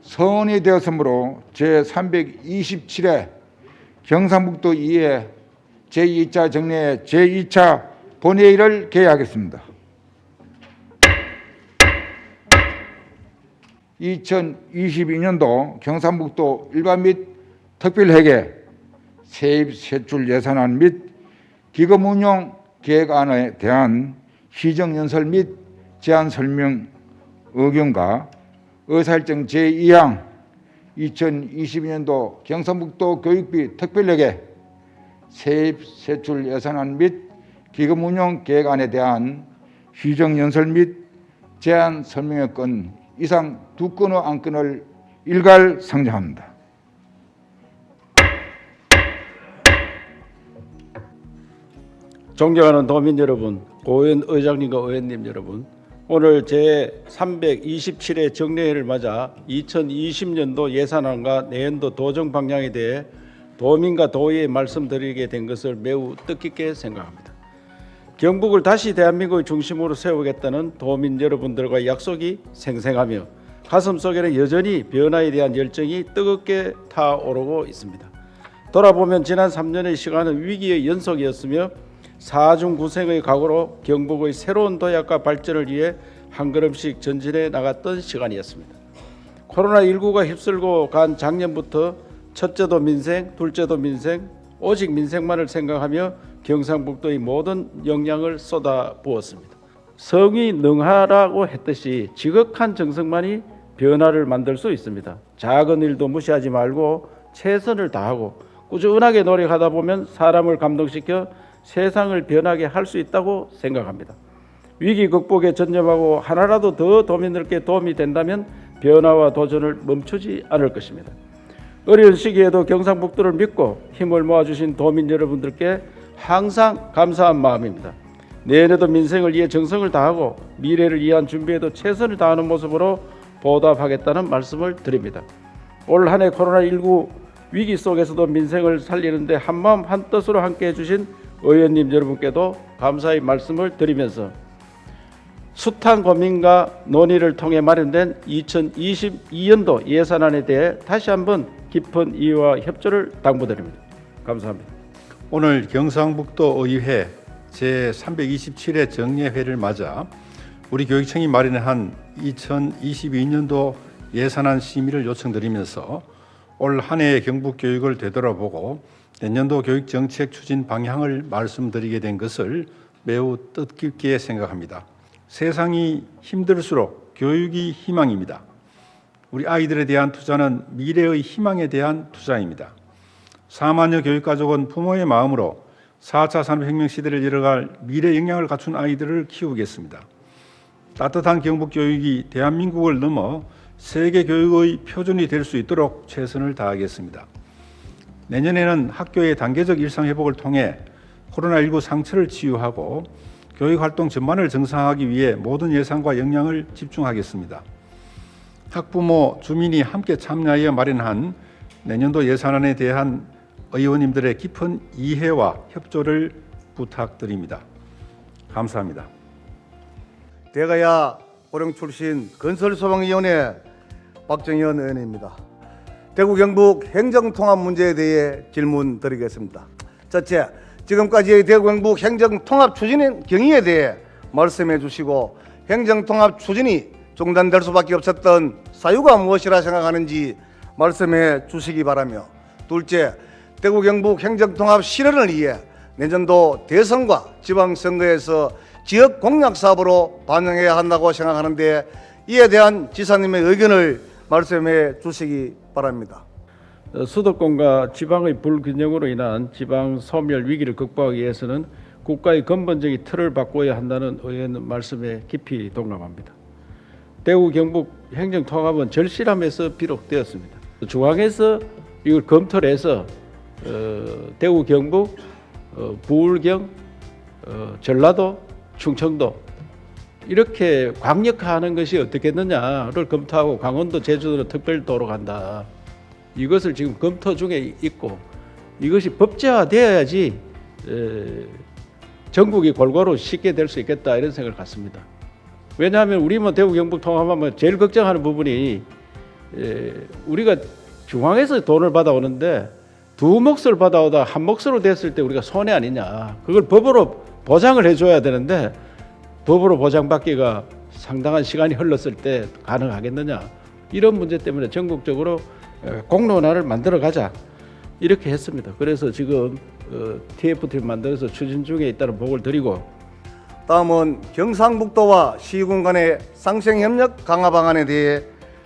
서원이 되었으므로 제327회 경상북도 2회 제2차 정례 제2차 본회의를 개회하겠습니다. 2022년도 경상북도 일반 및 특별회계 세입 세출 예산안 및 기금 운용 계획안에 대한 시정연설 및 제안 설명 의견과 의사일정 제2항 2022년도 경상북도 교육비 특별회계 세입 세출 예산안 및 기금 운용 계획안에 대한 시정연설 및 제안 설명의 건 이상 두 건의 안건을 일괄 상정합니다. 존경하는 도민 여러분, 고원 의장님과 의원님 여러분, 오늘 제327회 정례회를 맞아 2020년도 예산안과 내년도 도정 방향에 대해 도민과 도의에 말씀드리게 된 것을 매우 뜻깊게 생각합니다. 경북을 다시 대한민국의 중심으로 세우겠다는 도민 여러분들과 약속이 생생하며 가슴속에는 여전히 변화에 대한 열정이 뜨겁게 타오르고 있습니다. 돌아보면 지난 3년의 시간은 위기의 연속이었으며 사중구생의 각오로 경북의 새로운 도약과 발전을 위해 한 걸음씩 전진해 나갔던 시간이었습니다. 코로나19가 휩쓸고 간 작년부터 첫째도 민생, 둘째도 민생, 오직 민생만을 생각하며 경상북도의 모든 역량을 쏟아부었습니다. 성이 능하라고 했듯이 지극한 정성만이 변화를 만들 수 있습니다. 작은 일도 무시하지 말고 최선을 다하고 꾸준하게 노력하다 보면 사람을 감동시켜 세상을 변하게 할 수 있다고 생각합니다. 위기 극복에 전념하고 하나라도 더 도민들께 도움이 된다면 변화와 도전을 멈추지 않을 것입니다. 어려운 시기에도 경상북도를 믿고 힘을 모아주신 도민 여러분들께 항상 감사한 마음입니다. 내년에도 민생을 위해 정성을 다하고 미래를 위한 준비에도 최선을 다하는 모습으로 보답하겠다는 말씀을 드립니다. 올 한 해 코로나19 위기 속에서도 민생을 살리는데 한마음 한뜻으로 함께해 주신 의원님 여러분께도 감사의 말씀을 드리면서 숱한 고민과 논의를 통해 마련된 2022년도 예산안에 대해 다시 한번 깊은 이해와 협조를 당부드립니다. 감사합니다. 오늘 경상북도 의회 제327회 정례회를 맞아 우리 교육청이 마련한 2022년도 예산안 심의를 요청드리면서 올 한 해의 경북 교육을 되돌아보고 내년도 교육정책 추진 방향을 말씀드리게 된 것을 매우 뜻깊게 생각합니다. 세상이 힘들수록 교육이 희망입니다. 우리 아이들에 대한 투자는 미래의 희망에 대한 투자입니다. 4만여 교육가족은 부모의 마음으로 4차 산업혁명 시대를 열어갈 미래 역량을 갖춘 아이들을 키우겠습니다. 따뜻한 경북교육이 대한민국을 넘어 세계 교육의 표준이 될 수 있도록 최선을 다하겠습니다. 내년에는 학교의 단계적 일상 회복을 통해 코로나19 상처를 치유하고 교육활동 전반을 정상화하기 위해 모든 예산과 역량을 집중하겠습니다. 학부모, 주민이 함께 참여하여 마련한 내년도 예산안에 대한 의원님들의 깊은 이해와 협조를 부탁드립니다. 감사합니다. 대가야 고령 출신 건설소방위원회 박정현 의원입니다. 대구 경북 행정통합 문제에 대해 질문 드리겠습니다. 첫째, 지금까지의 대구 경북 행정통합 추진 경위에 대해 말씀해 주시고 행정통합 추진이 중단될 수밖에 없었던 사유가 무엇이라 생각하는지 말씀해 주시기 바라며, 둘째, 대구 경북 행정통합 실현을 위해 내년도 대선과 지방선거에서 지역 공약 사업으로 반영해야 한다고 생각하는데 이에 대한 지사님의 의견을 말씀해 주시기 바랍니다. 수도권과 지방의 불균형으로 인한 지방 소멸 위기를 극복하기 위해서는 국가의 근본적인 틀을 바꿔야 한다는 의원 말씀에 깊이 동감합니다. 대구 경북 행정통합은 절실함에서 비롯되었습니다. 중앙에서 이걸 검토를 해서 대구 경북, 부울경, 전라도, 충청도 이렇게 광역화하는 것이 어떻겠느냐를 검토하고 강원도, 제주도로 특별도로 간다. 이것을 지금 검토 중에 있고 이것이 법제화되어야지 전국이 골고루 쉽게 될 수 있겠다 이런 생각을 갖습니다. 왜냐하면 우리 대구 경북 통합하면 제일 걱정하는 부분이 우리가 중앙에서 돈을 받아오는데 두 몫을 받아오다 한 몫으로 됐을 때 우리가 손해 아니냐. 그걸 법으로 보장을 해줘야 되는데 법으로 보장받기가 상당한 시간이 흘렀을 때 가능하겠느냐. 이런 문제 때문에 전국적으로 공론화를 만들어 가자 이렇게 했습니다. 그래서 지금 TFT를 만들어서 추진 중에 있다는 보고를 드리고, 다음은 경상북도와 시군 간의 상생협력 강화 방안에 대해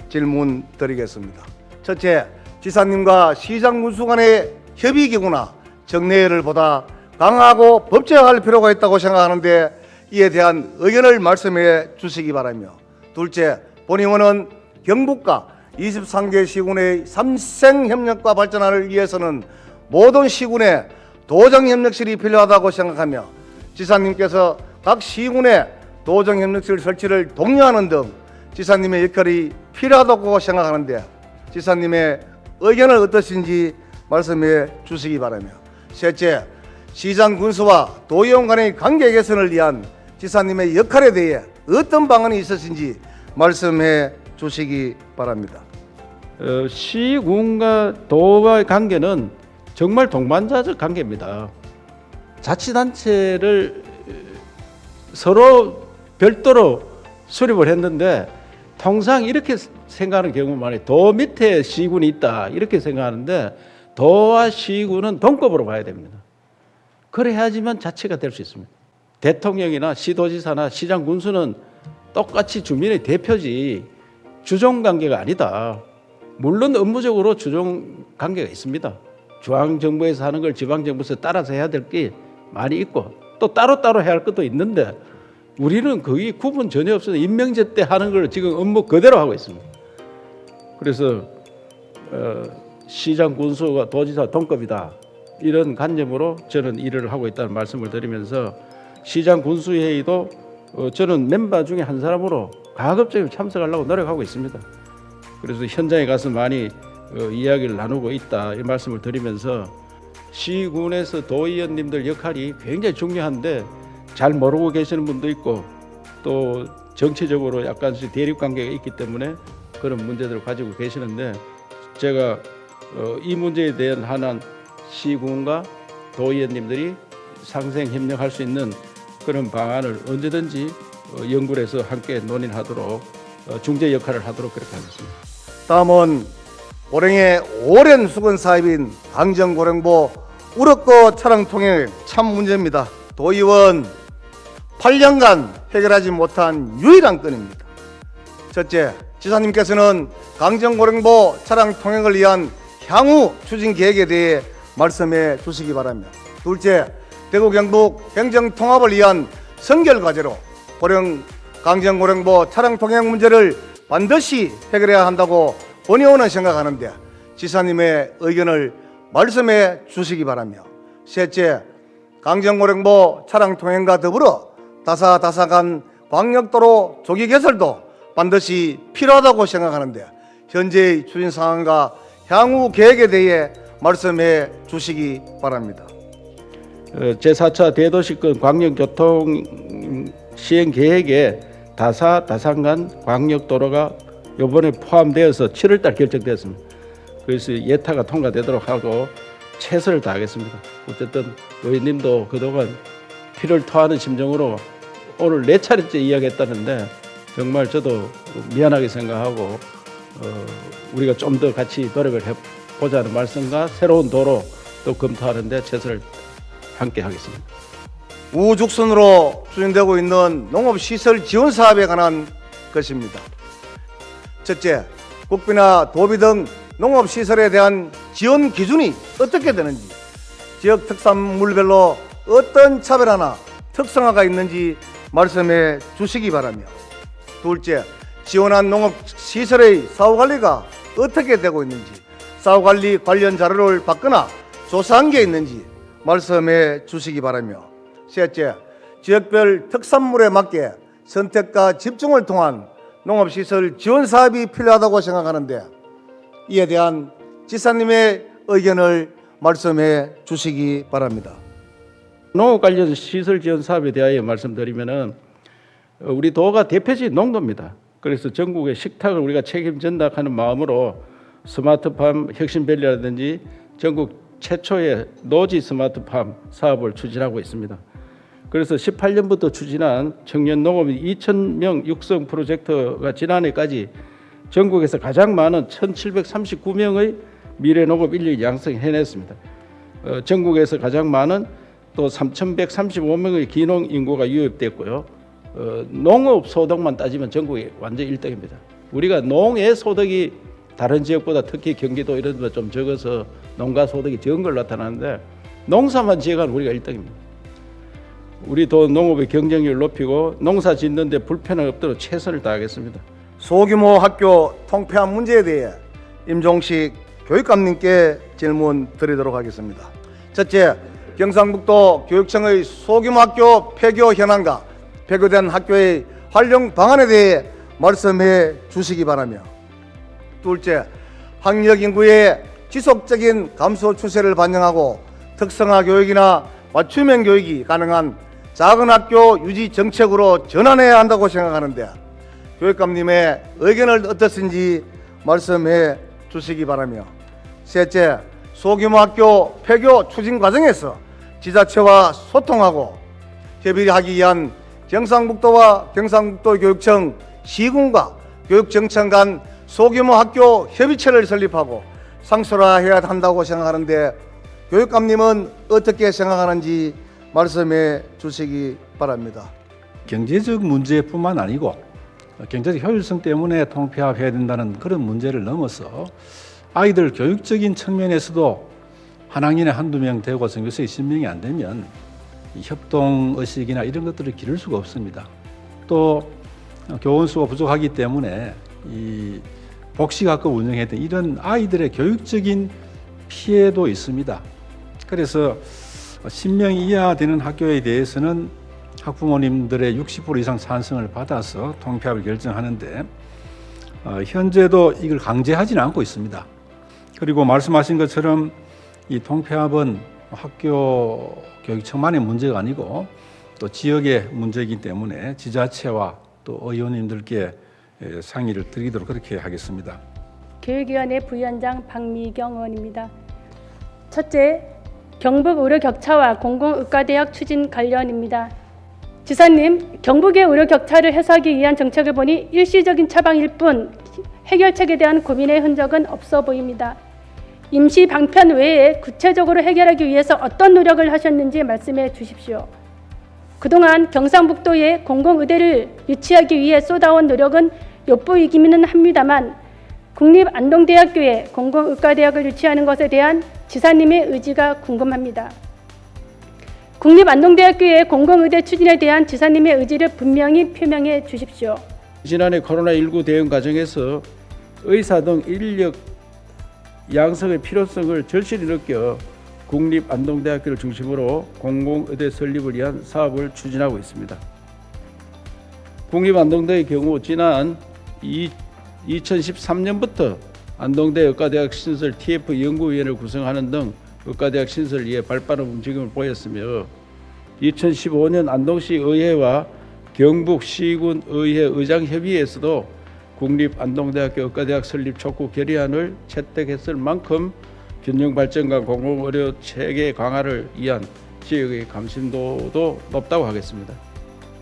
질문 드리겠습니다. 첫째, 지사님과 시장 군수 간의 협의기구나 정례회를 보다 강화하고 법제화할 필요가 있다고 생각하는데 이에 대한 의견을 말씀해 주시기 바라며, 둘째, 본 의원은 경북과 23개 시군의 삼생협력과 발전을 위해서는 모든 시군에 도정협력실이 필요하다고 생각하며 지사님께서 각 시군에 도정협력실 설치를 독려하는 등 지사님의 역할이 필요하다고 생각하는데 지사님의 의견은 어떠신지 말씀해 주시기 바라며, 셋째, 시장 군수와 도의원 간의 관계 개선을 위한 지사님의 역할에 대해 어떤 방안이 있으신지 말씀해 주시기 바랍니다. 시군과 도와의 관계는 정말 동반자적 관계입니다. 자치단체를 서로 별도로 수립을 했는데 통상 이렇게 생각하는 경우가 많아요. 도 밑에 시군이 있다 이렇게 생각하는데 도와 시군은 동급으로 봐야 됩니다. 그래야지만 자치가 될 수 있습니다. 대통령이나 시도지사나 시장 군수는 똑같이 주민의 대표지 주종관계가 아니다. 물론 업무적으로 주종관계가 있습니다. 중앙정부에서 하는 걸 지방정부에서 따라서 해야 될 게 많이 있고 또 따로따로 해야 할 것도 있는데 우리는 거의 구분 전혀 없어서 임명제 때 하는 걸 지금 업무 그대로 하고 있습니다. 그래서 시장 군수가 도지사 동급이다 이런 관념으로 저는 일을 하고 있다는 말씀을 드리면서 시장 군수회의도 저는 멤버 중에 한 사람으로 가급적이면 참석하려고 노력하고 있습니다. 그래서 현장에 가서 많이 이야기를 나누고 있다 이 말씀을 드리면서 시군에서 도의원님들 역할이 굉장히 중요한데 잘 모르고 계시는 분도 있고 또 정치적으로 약간씩 대립관계가 있기 때문에 그런 문제들을 가지고 계시는데 제가 이 문제에 대한 한한 시군과 도의원님들이 상생협력할 수 있는 그런 방안을 언제든지 연구를 해서 함께 논의하도록 중재 역할을 하도록 그렇게 하겠습니다. 다음은 고령의 오랜 수건 사입인 강정고령보 우럭거 차량 통행 참 문제입니다. 도의원 8년간 해결하지 못한 유일한 건입니다. 첫째, 지사님께서는 강정고령보 차량 통행을 위한 향후 추진 계획에 대해 말씀해 주시기 바라며, 둘째, 대구 경북 행정 통합을 위한 선결 과제로 강정고령보 차량 통행 문제를 반드시 해결해야 한다고 본 의원은 생각하는데 지사님의 의견을 말씀해 주시기 바라며, 셋째, 강정고령보 차량 통행과 더불어 다사간 광역도로 조기 개설도 반드시 필요하다고 생각하는데 현재의 추진 상황과 향후 계획에 대해 말씀해 주시기 바랍니다. 제4차 대도시권 광역교통 시행 계획에 다산간 광역도로가 이번에 포함되어서 7월달 결정되었습니다. 그래서 예타가 통과되도록 하고 최선을 다하겠습니다. 어쨌든 의원님도 그동안 피를 토하는 심정으로 오늘 4차례째 이야기했다는데 정말 저도 미안하게 생각하고 우리가 좀 더 같이 노력을 해보자는 말씀과 새로운 도로 또 검토하는데 최선을 함께 하겠습니다. 우죽순으로 추진되고 있는 농업시설 지원 사업에 관한 것입니다. 첫째, 국비나 도비 등 농업시설에 대한 지원 기준이 어떻게 되는지, 지역 특산물별로 어떤 차별화나 특성화가 있는지 말씀해 주시기 바라며, 둘째, 지원한 농업시설의 사후관리가 어떻게 되고 있는지, 사후관리 관련 자료를 받거나 조사한 게 있는지 말씀해 주시기 바라며, 셋째, 지역별 특산물에 맞게 선택과 집중을 통한 농업시설 지원 사업이 필요하다고 생각하는데 이에 대한 지사님의 의견을 말씀해 주시기 바랍니다. 농업 관련 시설 지원 사업에 대하여 말씀드리면은 우리 도가 대표적인 농도입니다. 그래서 전국의 식탁을 우리가 책임진다 하는 마음으로 스마트팜 혁신밸리라든지 전국 최초의 노지 스마트팜 사업을 추진하고 있습니다. 그래서 18년부터 추진한 청년 농업인 2,000명 육성 프로젝트가 지난해까지 전국에서 가장 많은 1,739명의 미래 농업 인력 양성해냈습니다. 전국에서 가장 많은 또 3,135명의 기농 인구가 유입됐고요. 농업 소득만 따지면 전국이 완전 1등입니다. 우리가 농의 소득이 다른 지역보다 특히 경기도 이런 데 좀 적어서 농가 소득이 적은 걸 나타나는데 농사만 지어가는 우리가 1등입니다. 우리도 농업의 경쟁력을 높이고 농사 짓는 데 불편함 없도록 최선을 다하겠습니다. 소규모 학교 통폐합 문제에 대해 임종식 교육감님께 질문 드리도록 하겠습니다. 첫째, 경상북도 교육청의 소규모 학교 폐교 현황과 폐교된 학교의 활용 방안에 대해 말씀해 주시기 바라며, 둘째, 학력 인구의 지속적인 감소 추세를 반영하고 특성화 교육이나 맞춤형 교육이 가능한 작은 학교 유지 정책으로 전환해야 한다고 생각하는데 교육감님의 의견을 어떻든지 말씀해 주시기 바라며, 셋째, 소규모 학교 폐교 추진 과정에서 지자체와 소통하고 협의하기 위한 경상북도와 경상북도 교육청 시군과 교육정청 간 소규모 학교 협의체를 설립하고 상설화해야 한다고 생각하는데 교육감님은 어떻게 생각하는지 말씀해 주시기 바랍니다. 경제적 문제뿐만 아니고 경제적 효율성 때문에 통폐합해야 된다는 그런 문제를 넘어서 아이들 교육적인 측면에서도 한 학년에 한두 명 되고 전교수에 10명이 안 되면 이 협동의식이나 이런 것들을 기를 수가 없습니다. 또 교원 수가 부족하기 때문에 이 복식학교 운영했던 이런 아이들의 교육적인 피해도 있습니다. 그래서 10명 이하 되는 학교에 대해서는 학부모님들의 60% 이상 찬성을 받아서 통폐합을 결정하는데 현재도 이걸 강제하지는 않고 있습니다. 그리고 말씀하신 것처럼 이 통폐합은 학교 교육청만의 문제가 아니고 또 지역의 문제이기 때문에 지자체와 또 의원님들께 상의를 드리도록 그렇게 하겠습니다. 교육위원회 부위원장 박미경 의원입니다. 첫째, 경북 의료 격차와 공공의과대학 추진 관련입니다. 지사님, 경북의 의료 격차를 해소하기 위한 정책을 보니 일시적인 처방일 뿐 해결책에 대한 고민의 흔적은 없어 보입니다. 임시 방편 외에 구체적으로 해결하기 위해서 어떤 노력을 하셨는지 말씀해 주십시오. 그동안 경상북도에 공공의대를 유치하기 위해 쏟아온 노력은 엿보이기는 합니다만 국립안동대학교에 공공의과대학을 유치하는 것에 대한 지사님의 의지가 궁금합니다. 국립안동대학교의 공공의대 추진에 대한 지사님의 의지를 분명히 표명해 주십시오. 지난해 코로나19 대응 과정에서 의사 등 인력 양성의 필요성을 절실히 느껴 국립안동대학교를 중심으로 공공의대 설립을 위한 사업을 추진하고 있습니다. 국립안동대의 경우 지난 2013년부터 안동대 의과대학 신설 TF 연구위원회를 구성하는 등 의과대학 신설을 위해 발빠른 움직임을 보였으며 2015년 안동시 의회와 경북시군 의회 의장협의회에서도 국립안동대학교 의과대학 설립 촉구 결의안을 채택했을 만큼 균형 발전과 공공의료 체계 강화를 위한 지역의 관심도도 높다고 하겠습니다.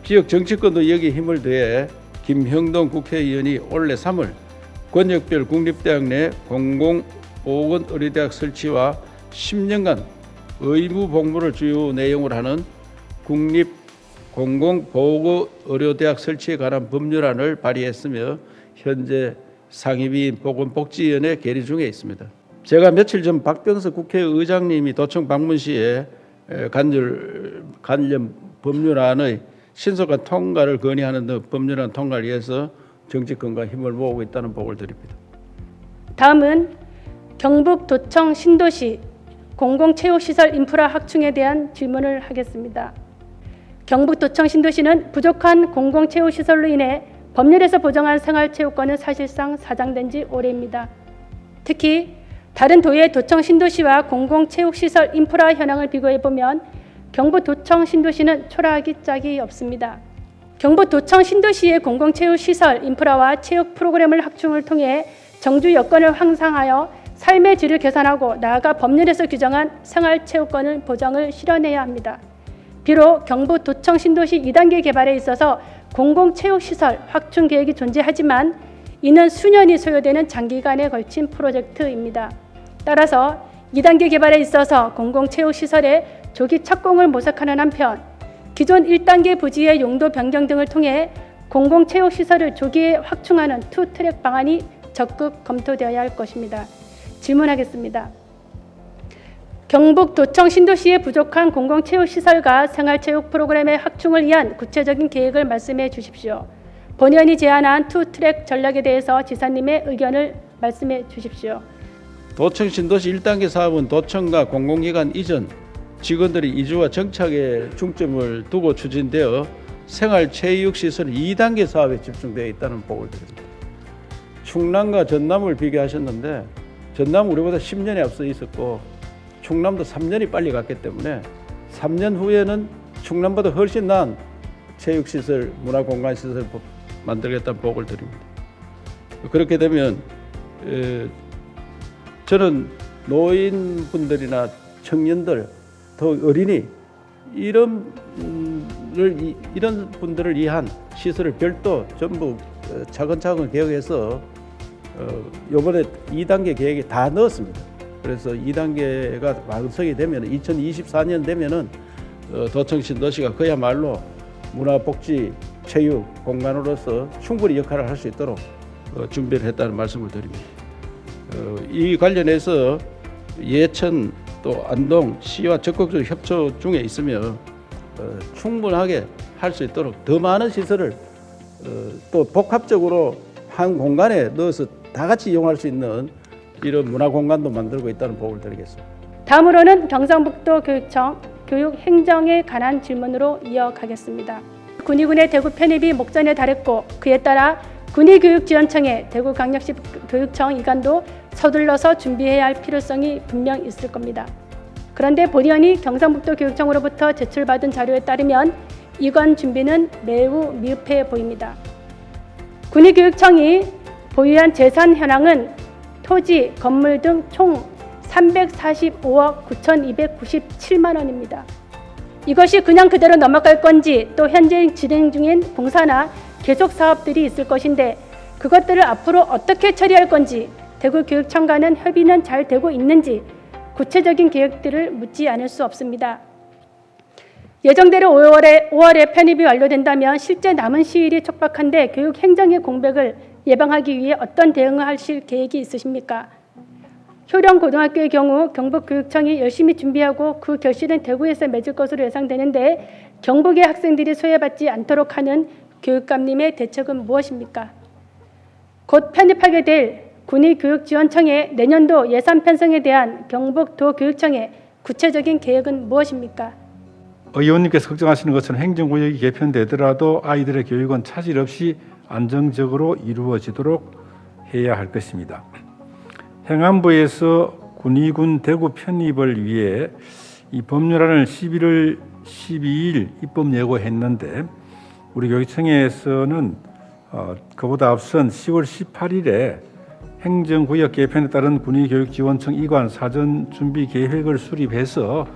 지역 정치권도 여기에 힘을 더해 김형동 국회의원이 올해 3월 권역별 국립대학 내 공공보건의료대학 설치와 10년간 의무 복무를 주요 내용으로 하는 국립공공보건의료대학 설치에 관한 법률안을 발의했으며 현재 상임위인 보건복지위원회 계류 중에 있습니다. 제가 며칠 전 박병석 국회의장님이 도청 방문 시에 관련 법률안의 신속한 통과를 건의하는 등 법률안 통과를 위해서 정치권과 힘을 모으고 있다는 보고를 드립니다. 다음은 경북 도청 신도시 공공체육시설 인프라 확충에 대한 질문을 하겠습니다. 경북 도청 신도시는 부족한 공공체육시설로 인해 법률에서 보장한 생활체육권은 사실상 사장된 지 오래입니다. 특히 다른 도의 도청 신도시와 공공체육시설 인프라 현황을 비교해보면 경북 도청 신도시는 초라하기 짝이 없습니다. 경북도청 신도시의 공공체육시설 인프라와 체육 프로그램을 확충을 통해 정주 여건을 향상하여 삶의 질을 개선하고 나아가 법률에서 규정한 생활체육권을 보장을 실현해야 합니다. 비록 경북도청 신도시 2단계 개발에 있어서 공공체육시설 확충 계획이 존재하지만 이는 수년이 소요되는 장기간에 걸친 프로젝트입니다. 따라서 2단계 개발에 있어서 공공체육시설의 조기 착공을 모색하는 한편 기존 1단계 부지의 용도 변경 등을 통해 공공체육시설을 조기에 확충하는 투트랙 방안이 적극 검토되어야 할 것입니다. 질문하겠습니다. 경북도청 신도시의 부족한 공공체육시설과 생활체육 프로그램의 확충을 위한 구체적인 계획을 말씀해 주십시오. 본의원이 제안한 투트랙 전략에 대해서 지사님의 의견을 말씀해 주십시오. 도청 신도시 1단계 사업은 도청과 공공기관 이전 직원들의 이주와 정착에 중점을 두고 추진되어 생활체육시설 2단계 사업에 집중되어 있다는 보고를 드립니다. 충남과 전남을 비교하셨는데 전남은 우리보다 10년이 앞서 있었고 충남도 3년이 빨리 갔기 때문에 3년 후에는 충남보다 훨씬 나은 체육시설, 문화공간시설 만들겠다는 보고를 드립니다. 그렇게 되면 저는 노인분들이나 청년들, 더 어린이 이런 분들을 위한 시설을 별도 전부 차근차근 개혁해서 이번에 2단계 계획에 다 넣었습니다. 그래서 2단계가 완성이 되면 2024년 되면은 도청 신도시가 그야말로 문화복지 체육 공간으로서 충분히 역할을 할 수 있도록 준비를 했다는 말씀을 드립니다. 이 관련해서 예천 또 안동 시와 적극적으로 협조 중에 있으며 충분하게 할 수 있도록 더 많은 시설을 또 복합적으로 한 공간에 넣어서 다 같이 이용할 수 있는 이런 문화공간도 만들고 있다는 보고를 드리겠습니다. 다음으로는 경상북도 교육청 교육행정에 관한 질문으로 이어가겠습니다. 군의군의 대구 편입이 목전에 달했고 그에 따라 군의교육지원청의 대구광역시 교육청 이관도 서둘러서 준비해야 할 필요성이 분명 있을 겁니다. 그런데 본의원이 경상북도 교육청으로부터 제출받은 자료에 따르면 이관 준비는 매우 미흡해 보입니다. 군의교육청이 보유한 재산 현황은 토지, 건물 등 총 345억 9,297만 원입니다. 이것이 그냥 그대로 넘어갈 건지 또 현재 진행 중인 공사나 계속 사업들이 있을 것인데 그것들을 앞으로 어떻게 처리할 건지 대구교육청과는 협의는 잘 되고 있는지 구체적인 계획들을 묻지 않을 수 없습니다. 예정대로 5월에 편입이 완료된다면 실제 남은 시일이 촉박한데 교육 행정의 공백을 예방하기 위해 어떤 대응을 하실 계획이 있으십니까? 효령 고등학교의 경우 경북교육청이 열심히 준비하고 그 결실은 대구에서 맺을 것으로 예상되는데 경북의 학생들이 소외받지 않도록 하는 교육감님의 대책은 무엇입니까? 곧 편입하게 될 군의교육지원청의 내년도 예산 편성에 대한 경북도교육청의 구체적인 계획은 무엇입니까? 의원님께서 걱정하시는 것처럼 행정구역이 개편되더라도 아이들의 교육은 차질 없이 안정적으로 이루어지도록 해야 할 것입니다. 행안부에서 군의군 대구 편입을 위해 이 법률안을 11월 12일 입법 예고했는데 우리 교육청에서는 그보다 앞선 10월 18일에 행정구역 개편에 따른 군의교육지원청 이관 사전 준비 계획을 수립해서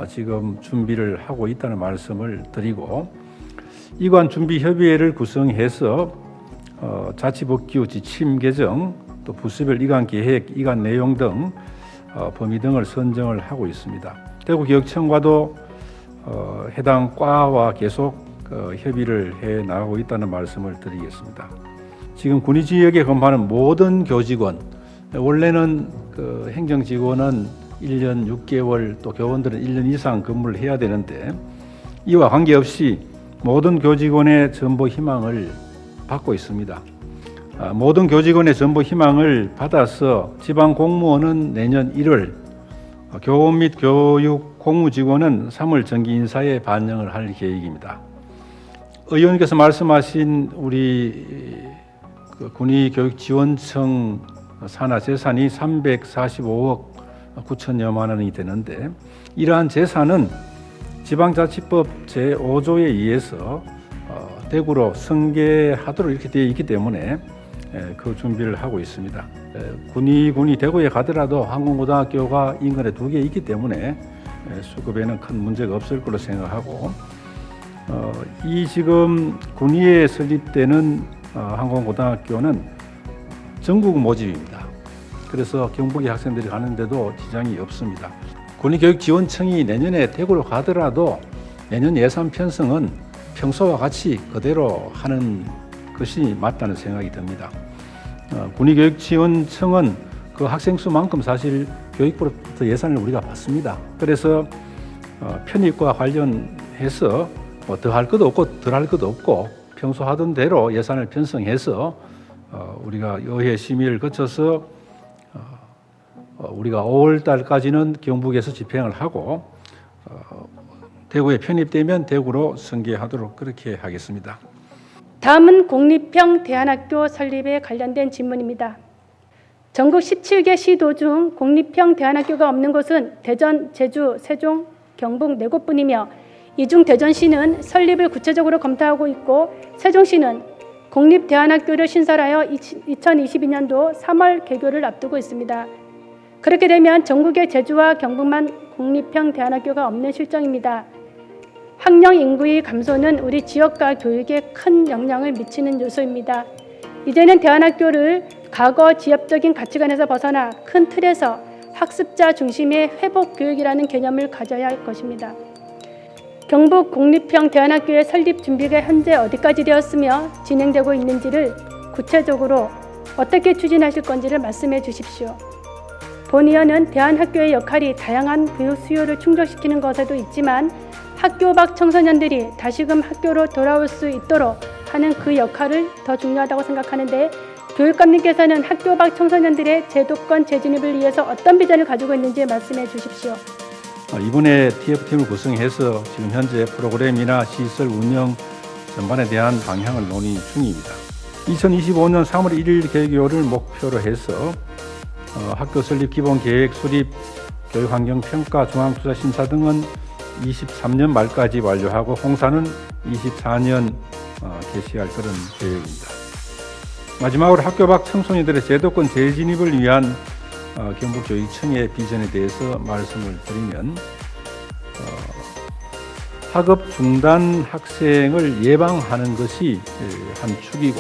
지금 준비를 하고 있다는 말씀을 드리고 이관 준비 협의회를 구성해서 자치복귀 후 지침 개정 또 부서별 이관 계획, 이관 내용 등 범위 등을 선정을 하고 있습니다. 대구교육청과도 해당 과와 계속 협의를 해 나가고 있다는 말씀을 드리겠습니다. 지금 군의지역에 근무하는 모든 교직원, 원래는 그 행정직원은 1년 6개월 또 교원들은 1년 이상 근무를 해야 되는데 이와 관계없이 모든 교직원의 전보 희망을 받고 있습니다. 모든 교직원의 전보 희망을 받아서 지방 공무원은 내년 1월, 교원 및 교육 공무직원은 3월 정기 인사에 반영을 할 계획입니다. 의원님께서 말씀하신 우리 군의교육지원청 산하 재산이 345억 9천여만 원이 되는데 이러한 재산은 지방자치법 제5조에 의해서 대구로 승계하도록 이렇게 되어 있기 때문에 그 준비를 하고 있습니다. 군이 대구에 가더라도 항공고등학교가 인근에 2개 있기 때문에 수급에는 큰 문제가 없을 걸로 생각하고 이 지금 군위에 설립되는 항공고등학교는 전국 모집입니다. 그래서 경북의 학생들이 가는데도 지장이 없습니다. 군위교육지원청이 내년에 대구로 가더라도 내년 예산 편성은 평소와 같이 그대로 하는 것이 맞다는 생각이 듭니다. 군위교육지원청은 그 학생 수만큼 사실 교육부로부터 예산을 우리가 받습니다. 그래서 편입과 관련해서 더 할 것도 없고 덜 할 것도 없고 평소 하던 대로 예산을 편성해서 우리가 여회 심의를 거쳐서 우리가 5월 달까지는 경북에서 집행을 하고 대구에 편입되면 대구로 승계하도록 그렇게 하겠습니다. 다음은 공립형 대안학교 설립에 관련된 질문입니다. 전국 17개 시도 중 공립형 대안학교가 없는 곳은 대전, 제주, 세종, 경북 4곳뿐이며 이 중 대전시는 설립을 구체적으로 검토하고 있고 세종시는 공립대안학교를 신설하여 2022년도 3월 개교를 앞두고 있습니다. 그렇게 되면 전국의 제주와 경북만 공립형 대안학교가 없는 실정입니다. 학령 인구의 감소는 우리 지역과 교육에 큰 영향을 미치는 요소입니다. 이제는 대안학교를 과거 지역적인 가치관에서 벗어나 큰 틀에서 학습자 중심의 회복 교육이라는 개념을 가져야 할 것입니다. 경북 공립형 대안학교의 설립 준비가 현재 어디까지 되었으며 진행되고 있는지를 구체적으로 어떻게 추진하실 건지를 말씀해 주십시오. 본 의원은 대안학교의 역할이 다양한 교육 수요를 충족시키는 것에도 있지만 학교 밖 청소년들이 다시금 학교로 돌아올 수 있도록 하는 그 역할을 더 중요하다고 생각하는데 교육감님께서는 학교 밖 청소년들의 제도권 재진입을 위해서 어떤 비전을 가지고 있는지 말씀해 주십시오. 이번에 TF팀을 구성해서 지금 현재 프로그램이나 시설 운영 전반에 대한 방향을 논의 중입니다. 2025년 3월 1일 개교를 목표로 해서 학교 설립 기본 계획 수립, 교육환경 평가, 중앙투자 심사 등은 23년 말까지 완료하고 홍사는 24년 개시할 그런 계획입니다. 마지막으로 학교 밖 청소년들의 제도권 재진입을 위한 경북교육청의 비전에 대해서 말씀을 드리면 학업 중단 학생을 예방하는 것이 한 축이고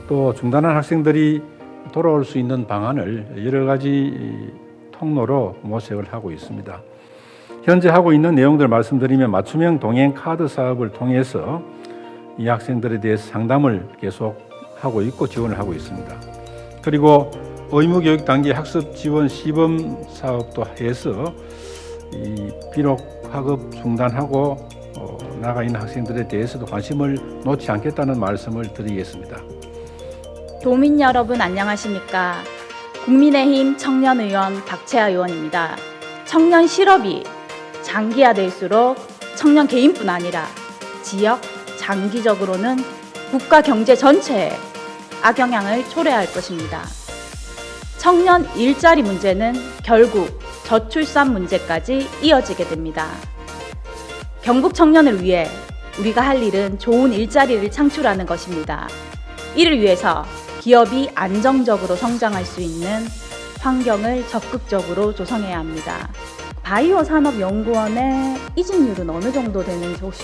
또 중단한 학생들이 돌아올 수 있는 방안을 여러 가지 통로로 모색을 하고 있습니다. 현재 하고 있는 내용들 말씀드리면 맞춤형 동행 카드 사업을 통해서 이 학생들에 대해서 상담을 계속 하고 있고 지원을 하고 있습니다. 그리고 의무교육 단계 학습 지원 시범 사업도 해서 비록 학업 중단하고 나가 있는 학생들에 대해서도 관심을 놓지 않겠다는 말씀을 드리겠습니다. 도민 여러분 안녕하십니까? 국민의힘 청년의원 박채아 의원입니다. 청년 실업이 장기화될수록 청년 개인뿐 아니라 지역, 장기적으로는 국가 경제 전체에 악영향을 초래할 것입니다. 청년 일자리 문제는 결국 저출산 문제까지 이어지게 됩니다. 경북 청년을 위해 우리가 할 일은 좋은 일자리를 창출하는 것입니다. 이를 위해서 기업이 안정적으로 성장할 수 있는 환경을 적극적으로 조성해야 합니다. 바이오 산업연구원의 이직률은 어느 정도 되는지 혹시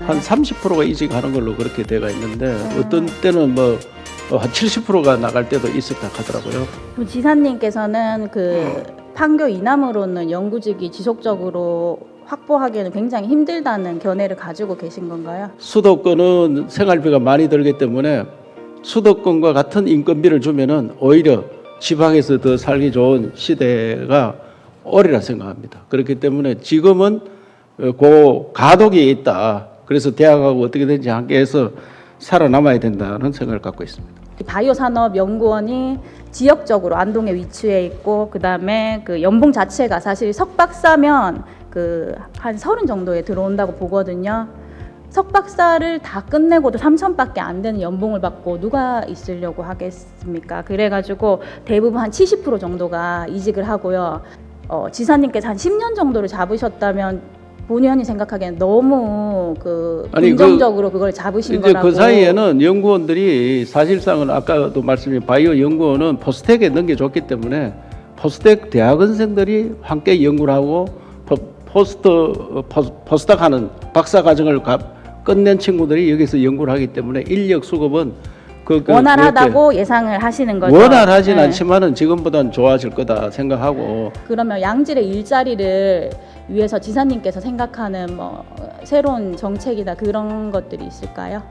한 30%가 이직하는 걸로 그렇게 되어 있는데 어떤 때는 뭐 한 70%가 나갈 때도 있었다 하더라고요. 그럼 지사님께서는 그 판교 이남으로는 연구직이 지속적으로 확보하기에는 굉장히 힘들다는 견해를 가지고 계신 건가요? 수도권은 생활비가 많이 들기 때문에 수도권과 같은 인건비를 주면은 오히려 지방에서 더 살기 좋은 시대가 오리라 생각합니다. 그렇기 때문에 지금은 그 가독이 있다. 그래서 대학하고 어떻게든지 함께해서 살아남아야 된다는 생각을 갖고 있습니다. 바이오 산업연구원이 지역적으로 안동에 위치해 있고 그다음에 그 연봉 자체가 사실 석박사면 그 한 30 정도에 들어온다고 보거든요. 석박사를 다 끝내고도 3천밖에 안 되는 연봉을 받고 누가 있으려고 하겠습니까? 그래가지고 대부분 한 70% 정도가 이직을 하고요. 지사님께서 한 10년 정도를 잡으셨다면 본 의원이 생각하기에는 너무 아니, 긍정적으로 그걸 잡으신 이제 거라고. 그 사이에는 연구원들이 사실상은 아까도 말씀드린 바이오 연구원은 포스텍에 넘겨줬기 때문에 포스텍 대학원생들이 함께 연구를 하고 포스닥하는 박사 과정을 끝낸 친구들이 여기서 연구를 하기 때문에 인력 수급은 원활하다고 예상을 하시는 거죠. 원활하진 네. 않지만은 지금보다는 좋아질 거다 생각하고. 그러면 양질의 일자리를 위해서 지사님께서 생각하는 뭐 새로운 정책이다 그런 것들이 있을까요?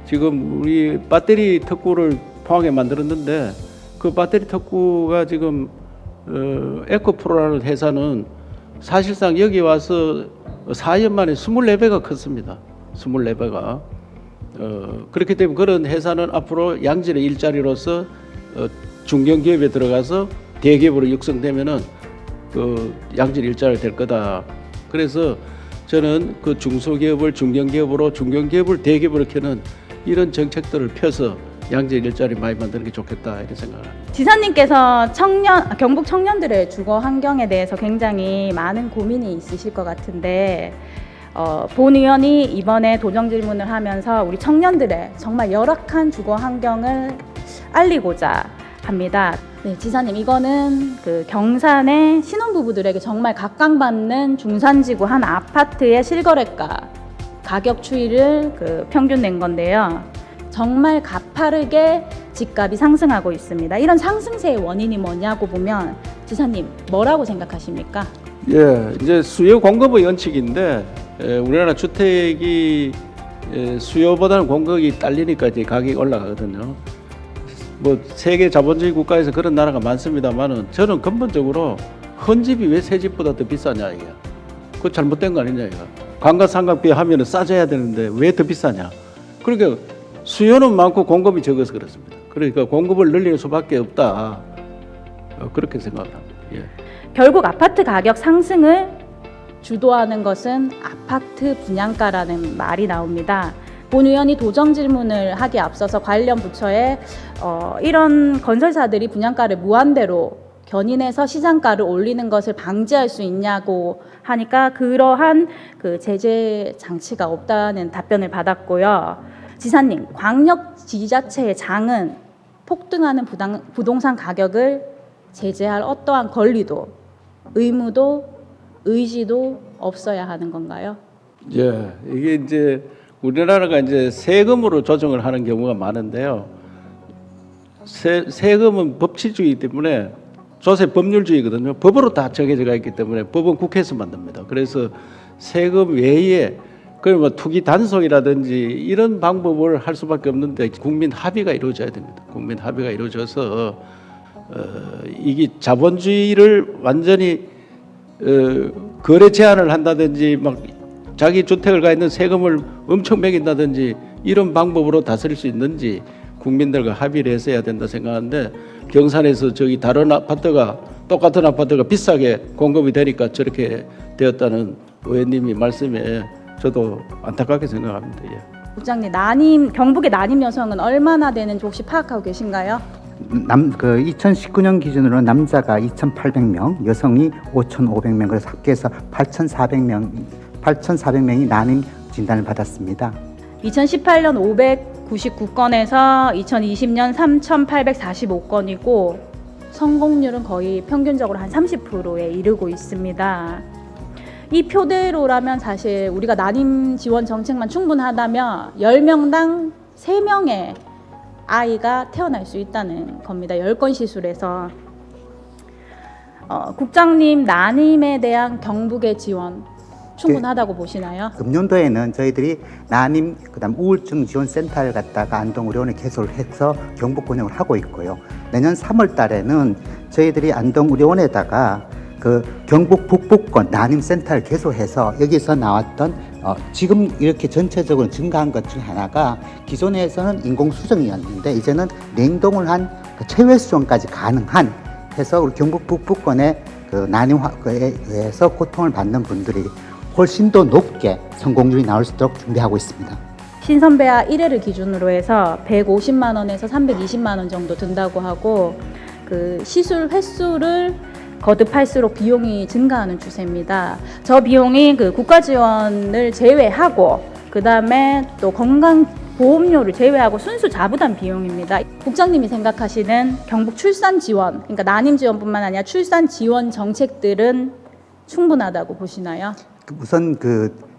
지금 우리 배터리 특구를 포항에 만들었는데 그 배터리 특구가 지금 에코프로라는 회사는 사실상 여기 와서 4년 만에 24배가 컸습니다. 24배가. 그렇기 때문에 그런 회사는 앞으로 양질의 일자리로서 중견기업에 들어가서 대기업으로 육성되면은 그 양질 일자리가 될 거다. 그래서 저는 그 중소기업을 중견기업으로, 중견기업을 대기업으로 켜는 이런 정책들을 펴서 양질 일자리 많이 만드는 게 좋겠다 이렇게 생각합니다. 지사님께서 경북 청년들의 주거 환경에 대해서 굉장히 많은 고민이 있으실 것 같은데 본 의원이 이번에 도정 질문을 하면서 우리 청년들의 정말 열악한 주거 환경을 알리고자 합니다. 네, 지사님, 이거는 그 경산의 신혼부부들에게 정말 각광받는 중산지구 한 아파트의 실거래가 가격 추이를 평균 낸 건데요. 정말 가파르게 집값이 상승하고 있습니다. 이런 상승세의 원인이 뭐냐고 보면 지사님 뭐라고 생각하십니까? 예, 이제 수요 공급의 원칙인데 우리나라 주택이 수요보다는 공급이 딸리니까 이제 가격이 올라가거든요. 뭐 세계 자본주의 국가에서 그런 나라가 많습니다만은 저는 근본적으로 헌 집이 왜 새 집보다 더 비싸냐 이게. 그거 잘못된 거 아니냐 이거. 감가상각비 하면은 싸져야 되는데 왜 더 비싸냐. 그러니까 수요는 많고 공급이 적어서 그렇습니다. 그러니까 공급을 늘릴 수밖에 없다. 그렇게 생각을 합니다. 예. 결국 아파트 가격 상승을 주도하는 것은 아파트 분양가라는 말이 나옵니다. 본 의원이 도정 질문을 하기에 앞서서 관련 부처에 이런 건설사들이 분양가를 무한대로 견인해서 시장가를 올리는 것을 방지할 수 있냐고 하니까 그러한 그 제재 장치가 없다는 답변을 받았고요. 지사님, 광역 지자체의 장은 폭등하는 부동산 가격을 제재할 어떠한 권리도 의무도 의지도 없어야 하는 건가요? 예, 이게 이제 우리나라가 이제 세금으로 조정을 하는 경우가 많은데요. 세금은 법치주의이기 때문에 조세 법률주의거든요. 법으로 다 정해져 있기 때문에 법은 국회에서 만듭니다. 그래서 세금 외에 그러면 투기 단속이라든지 이런 방법을 할 수밖에 없는데 국민 합의가 이루어져야 됩니다. 국민 합의가 이루어져서 이게 자본주의를 완전히 거래 제한을 한다든지 막 자기 주택을 가 있는 세금을 엄청 매긴다든지 이런 방법으로 다스릴 수 있는지 국민들과 합의를 해서 해야 된다 생각하는데 경산에서 저기 다른 아파트가 똑같은 아파트가 비싸게 공급이 되니까 저렇게 되었다는 의원님이 말씀에 저도 안타깝게 생각합니다. 예. 국장님, 경북의 난임 여성은 얼마나 되는지 혹시 파악하고 계신가요? 2019년 기준으로 남자가 2,800명, 여성이 5,500명, 그래서 합계해서 8,400명이 난임 진단을 받았습니다. 2018년 599건에서 2020년 3,845건이고 성공률은 거의 평균적으로 한 30%에 이르고 있습니다. 이 표대로라면 사실 우리가 난임 지원 정책만 충분하다면 10명당 3명의 아이가 태어날 수 있다는 겁니다. 10건 시술에서. 국장님, 난임에 대한 경북의 지원 충분하다고 보시나요? 금년도에는 저희들이 난임, 그다음 우울증 지원 센터를 갖다가 안동의료원에 개설을 해서 경북 운영을 하고 있고요. 내년 3월 달에는 저희들이 안동의료원에다가 그 경북 북부권 난임 센터를 개소해서 여기서 나왔던 지금 이렇게 전체적으로 증가한 것 중 하나가 기존에서는 인공 수정이었는데 이제는 냉동을 한 체외 수정까지 가능한 해서 우리 경북 북부권의 그 난임에 의해서 고통을 받는 분들이 훨씬 더 높게 성공률이 나올 수 있도록 준비하고 있습니다. 신선배아 1회를 기준으로 해서 150만 원에서 320만 원 정도 든다고 하고 그 시술 횟수를 거듭할수록 비용이 증가하는 추세입니다. 저 비용이 그 국가 지원을 제외하고 그다음에 또 건강보험료를 제외하고 순수 자부담 비용입니다. 국장님이 생각하시는 경북 출산 지원, 그러니까 난임 지원뿐만 아니라 출산 지원 정책들은 충분하다고 보시나요? 우선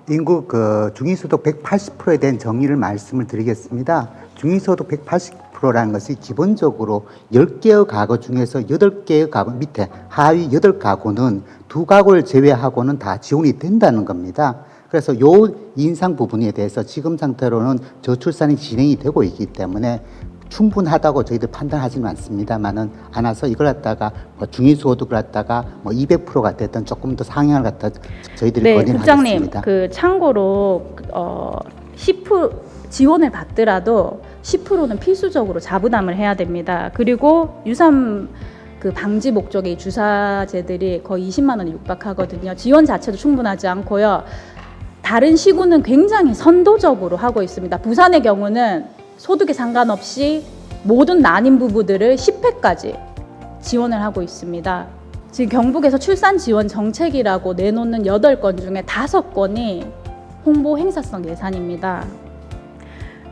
인구 중위소득 180%에 대한 정의를 말씀을 드리겠습니다. 중위소득 180%라는 것이 기본적으로 10개의 가구 중에서 8개의 가구 밑에 하위 8가구는 2가구를 제외하고는 다 지원이 된다는 겁니다. 그래서 요 인상 부분에 대해서 지금 상태로는 저출산이 진행이 되고 있기 때문에 충분하다고 저희들 판단하지는 않습니다만은 않아서 이걸 갖다가 중위소득을 갖다가 200%가 됐든 조금 더 상향을 갖다 저희들이 네, 건의를 국장님, 하겠습니다. 참고로 10% 지원을 받더라도 10%는 필수적으로 자부담을 해야 됩니다. 그리고 유산 방지 목적의 주사제들이 거의 20만 원에 육박하거든요. 지원 자체도 충분하지 않고요. 다른 시군은 굉장히 선도적으로 하고 있습니다. 부산의 경우는 소득에 상관없이 모든 난임 부부들을 10회까지 지원을 하고 있습니다. 지금 경북에서 출산 지원 정책이라고 내놓는 8건 중에 5건이 홍보 행사성 예산입니다.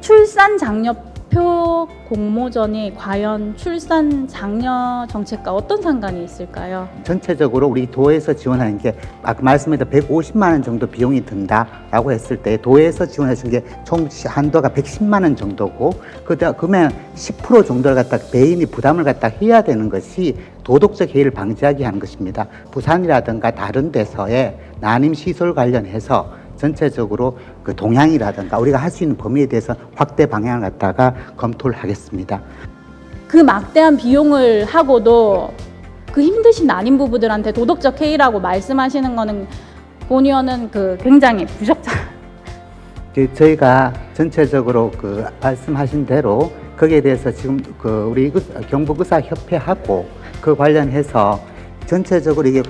출산 장려표 공모전이 과연 출산 장려 정책과 어떤 상관이 있을까요? 전체적으로 우리 도에서 지원하는 게 아까 말씀드린 150만 원 정도 비용이 든다라고 했을 때 도에서 지원해 준 게 총 한도가 110만 원 정도고 그러면 10% 정도를 갖다 개인이 부담을 갖다 해야 되는 것이 도덕적 해이를 방지하게 하는 것입니다. 부산이라든가 다른 데서의 난임 시설 관련해서 전체적으로 동향이라든가 우리가 할 수 있는 범위에 대해서 확대 방향을 갖다가 검토를 하겠습니다. 그 막대한 비용을 하고도 그 힘드신 난임 부부들한테 도덕적 해이라고 말씀하시는 거는 본 의원은 굉장히 부적절. 저희가 전체적으로 말씀하신 대로 거기에 대해서 지금 우리 경북의사협회하고 그 관련해서 전체적으로 이게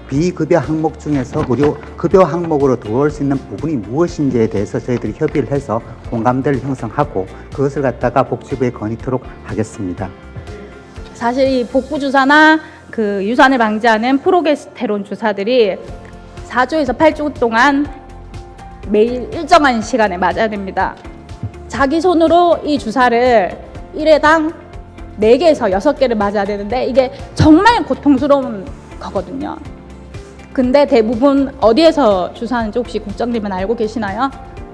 비급여 항목 중에서 의료 급여 항목으로 들어올 수 있는 부분이 무엇인지에 대해서 저희들이 협의를 해서 공감대를 형성하고 그것을 갖다가 복지부에 건의토록 하겠습니다. 사실 이 복부 주사나 유산을 방지하는 프로게스테론 주사들이 4주에서 8주 동안 매일 일정한 시간에 맞아야 됩니다. 자기 손으로 이 주사를 1회당 4개에서 6개를 맞아야 되는데 이게 정말 고통스러운 거거든요. 근데 대부분 어디에서 주사하는지 혹시 국장님은 알고 계시나요?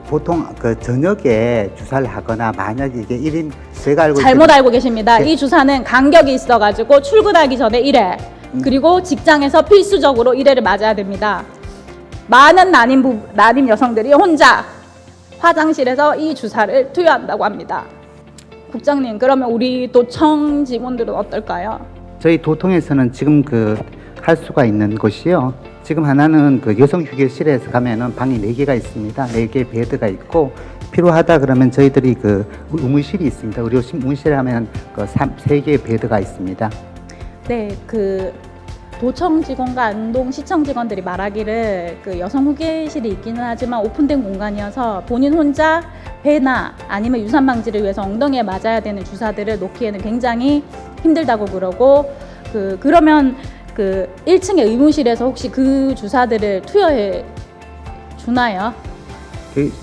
보통 저녁에 주사를 하거나 만약에 이게 1인 제가 알고 잘못 알고 계십니다. 네. 이 주사는 간격이 있어가지고 출근하기 전에 1회 그리고 직장에서 필수적으로 1회를 맞아야 됩니다. 많은 난임 여성들이 혼자 화장실에서 이 주사를 투여한다고 합니다. 국장님, 그러면 우리 도청 직원들은 어떨까요? 저희 도통에서는 지금 할 수가 있는 곳이요. 지금 하나는 여성 휴게실에서 가면은 방이 4개가 있습니다. 4개 베드가 있고 필요하다 그러면 저희들이 의무실이 있습니다. 의료 의무실에 하면 3개의 베드가 있습니다. 네, 도청 직원과 안동 시청 직원들이 말하기를 여성 휴게실이 있기는 하지만 오픈된 공간이어서 본인 혼자 배나 아니면 유산 방지를 위해서 엉덩이에 맞아야 되는 주사들을 놓기에는 굉장히 힘들다고 그러고 그러면 1층의 의무실에서 혹시 그 주사들을 투여해 주나요?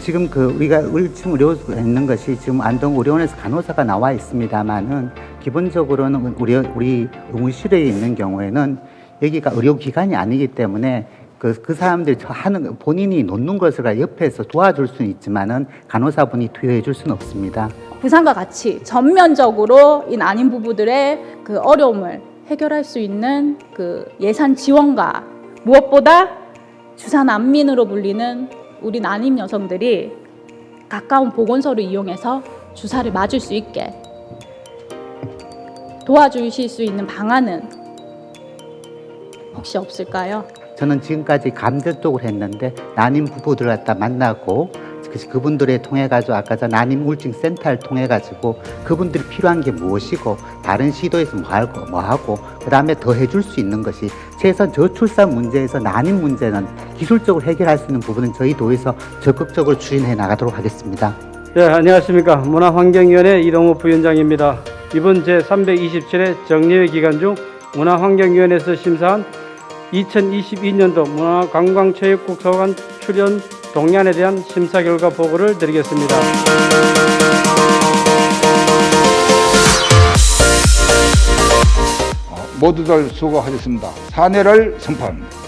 지금 우리가 1층 의료소가 있는 것이 지금 안동 의료원에서 간호사가 나와 있습니다만은 기본적으로는 우리 의무실에 있는 경우에는 여기가 의료기관이 아니기 때문에 그 사람들이 본인이 놓는 것을 옆에서 도와줄 수는 있지만은 간호사분이 투여해 줄 수는 없습니다. 부산과 같이 전면적으로 이 난임 부부들의 어려움을 해결할 수 있는 예산 지원과 무엇보다 주사 난민으로 불리는 우리 난임 여성들이 가까운 보건소를 이용해서 주사를 맞을 수 있게 도와주실 수 있는 방안은 혹시 없을까요? 저는 지금까지 감정적으로 했는데 난임 부부들 갖다 만나고 그분들에 통해 가지고 아까 전 난임 우울증 센터를 통해 가지고 그분들이 필요한 게 무엇이고 다른 시도에서 뭐 하고 그다음에 더 해줄 수 있는 것이 최소한 저출산 문제에서 난임 문제는 기술적으로 해결할 수 있는 부분은 저희 도에서 적극적으로 추진해 나가도록 하겠습니다. 네, 안녕하십니까. 문화환경위원회 이동호 부위원장입니다. 이번 제327회 정례회 기간 중 문화환경위원회에서 심사한 2022년도 문화관광체육국 소관 출연 동향에 대한 심사 결과 보고를 드리겠습니다. 모두들 수고하셨습니다. 사례를 선포합니다.